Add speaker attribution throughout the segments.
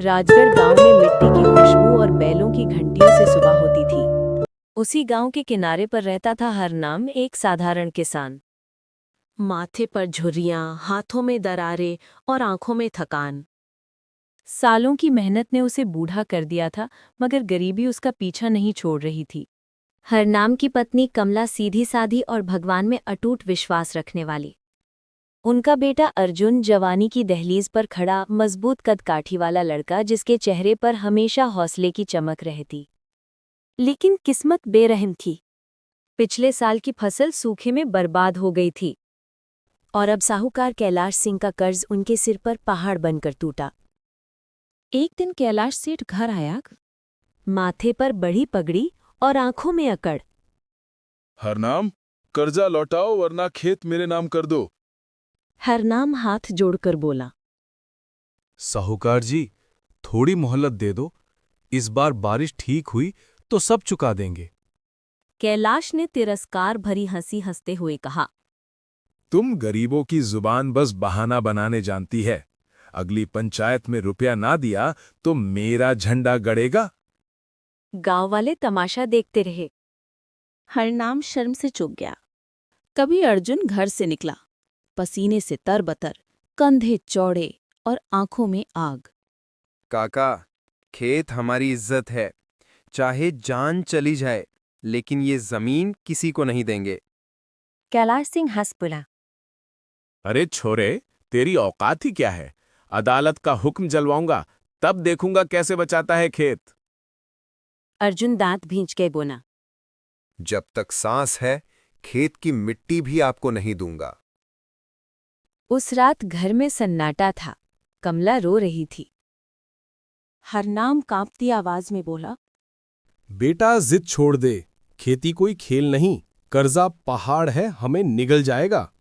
Speaker 1: राजगढ़ गांव में मिट्टी की खुशबू और बैलों की घंटियों से सुबह होती थी। उसी गांव के किनारे पर रहता था हरनाम, एक साधारण किसान। माथे पर झुर्रियां, हाथों में दरारें और आंखों में थकान। सालों की मेहनत ने उसे बूढ़ा कर दिया था, मगर गरीबी उसका पीछा नहीं छोड़ रही थी। हरनाम की पत्नी कमला सीधी साधी और भगवान में अटूट विश्वास रखने वाली। उनका बेटा अर्जुन जवानी की दहलीज पर खड़ा, मजबूत कदकाठी वाला लड़का, जिसके चेहरे पर हमेशा हौसले की चमक रहती। लेकिन किस्मत बेरहम थी। पिछले साल की फसल सूखे में बर्बाद हो गई थी और अब साहूकार कैलाश सिंह का कर्ज उनके सिर पर पहाड़ बनकर टूटा। एक दिन कैलाश सेठ घर आया, माथे पर बड़ी पगड़ी और आंखों में अकड़।
Speaker 2: हरनाम, कर्जा लौटाओ वरना खेत मेरे नाम कर दो।
Speaker 1: हरनाम हाथ जोड़कर बोला।
Speaker 3: साहूकार जी, थोड़ी मोहलत दे दो। इस बार बारिश ठीक हुई तो सब चुका देंगे।
Speaker 1: कैलाश ने तिरस्कार भरी हंसी हंसते हुए कहा,
Speaker 2: तुम गरीबों की जुबान बस बहाना बनाने जानती है। अगली पंचायत में रुपया ना दिया तो मेरा झंडा गड़ेगा।
Speaker 1: गांव वाले तमाशा देखते रहे। हरनाम शर्म से चुक गया। कभी अर्जुन घर से निकला, पसीने से तरबतर, कंधे चौड़े और आंखों में आग।
Speaker 4: काका, खेत हमारी इज्जत है। चाहे जान चली जाए, लेकिन ये जमीन किसी को नहीं देंगे।
Speaker 1: कैलाश सिंह हंस पड़ा।
Speaker 2: अरे छोरे, तेरी औकात ही क्या है? अदालत का हुक्म जलवाऊंगा, तब देखूंगा कैसे बचाता है खेत।
Speaker 1: अर्जुन दांत भींच के बोला।
Speaker 5: जब तक सांस है, खेत की मिट्टी भी आपको नहीं दूंगा।
Speaker 1: उस रात घर में सन्नाटा था। कमला रो रही थी। हरनाम कांपती आवाज में बोला,
Speaker 3: बेटा, जिद छोड़ दे। खेती कोई खेल नहीं, कर्जा पहाड़ है, हमें निगल जाएगा।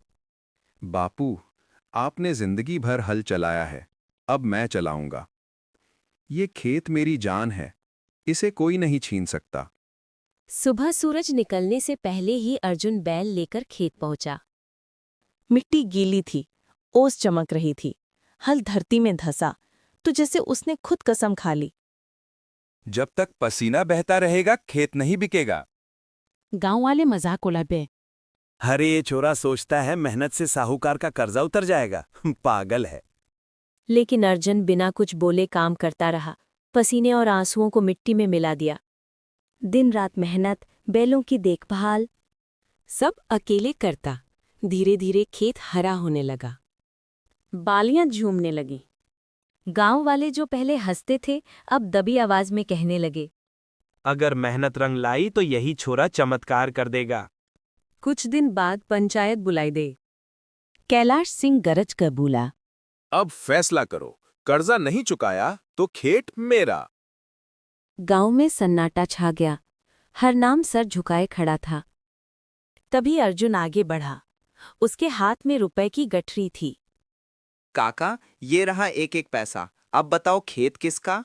Speaker 5: बापू, आपने जिंदगी भर हल चलाया है, अब मैं चलाऊंगा। ये खेत मेरी जान है, इसे कोई नहीं छीन सकता।
Speaker 1: सुबह सूरज निकलने से पहले ही अर्जुन बैल लेकर खेत पहुंचा। मिट्टी गीली थी, ओस चमक रही थी। हल धरती में धंसा तो जैसे उसने खुद कसम खा ली।
Speaker 4: जब तक पसीना बहता रहेगा, खेत नहीं बिकेगा।
Speaker 1: गांव वाले मजाक उड़ाते।
Speaker 4: अरे ये छोरा सोचता है मेहनत से साहूकार का कर्जा उतर जाएगा। पागल है।
Speaker 1: लेकिन अर्जुन बिना कुछ बोले काम करता रहा, पसीने और आंसुओं को मिट्टी में मिला दिया। दिन रात मेहनत, बैलों की देखभाल, सब अकेले करता। धीरे धीरे खेत हरा होने लगा। बालियां झूमने लगीं। गांव वाले जो पहले हंसते थे, अब दबी आवाज में कहने लगे,
Speaker 4: अगर मेहनत रंग लाई तो यही छोरा चमत्कार कर देगा।
Speaker 1: कुछ दिन बाद पंचायत बुलाई दे। कैलाश सिंह गरज कर बोला,
Speaker 2: अब फैसला करो, कर्जा नहीं चुकाया तो खेत मेरा।
Speaker 1: गांव में सन्नाटा छा गया। हरनाम सर झुकाए खड़ा था। तभी अर्जुन आगे बढ़ा। उसके हाथ में रुपए की गठरी थी।
Speaker 6: काका, ये रहा एक एक पैसा। अब बताओ खेत किसका?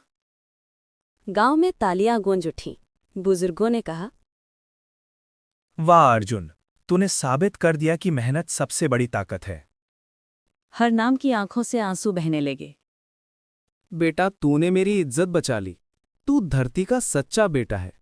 Speaker 1: गांव में तालियां गूंज उठीं। बुजुर्गों ने कहा,
Speaker 7: वाह अर्जुन, तूने साबित कर दिया कि मेहनत सबसे बड़ी ताकत है।
Speaker 1: हरनाम की आंखों से आंसू बहने लगे।
Speaker 3: बेटा, तूने मेरी इज्जत बचा ली। तू धरती का सच्चा बेटा है।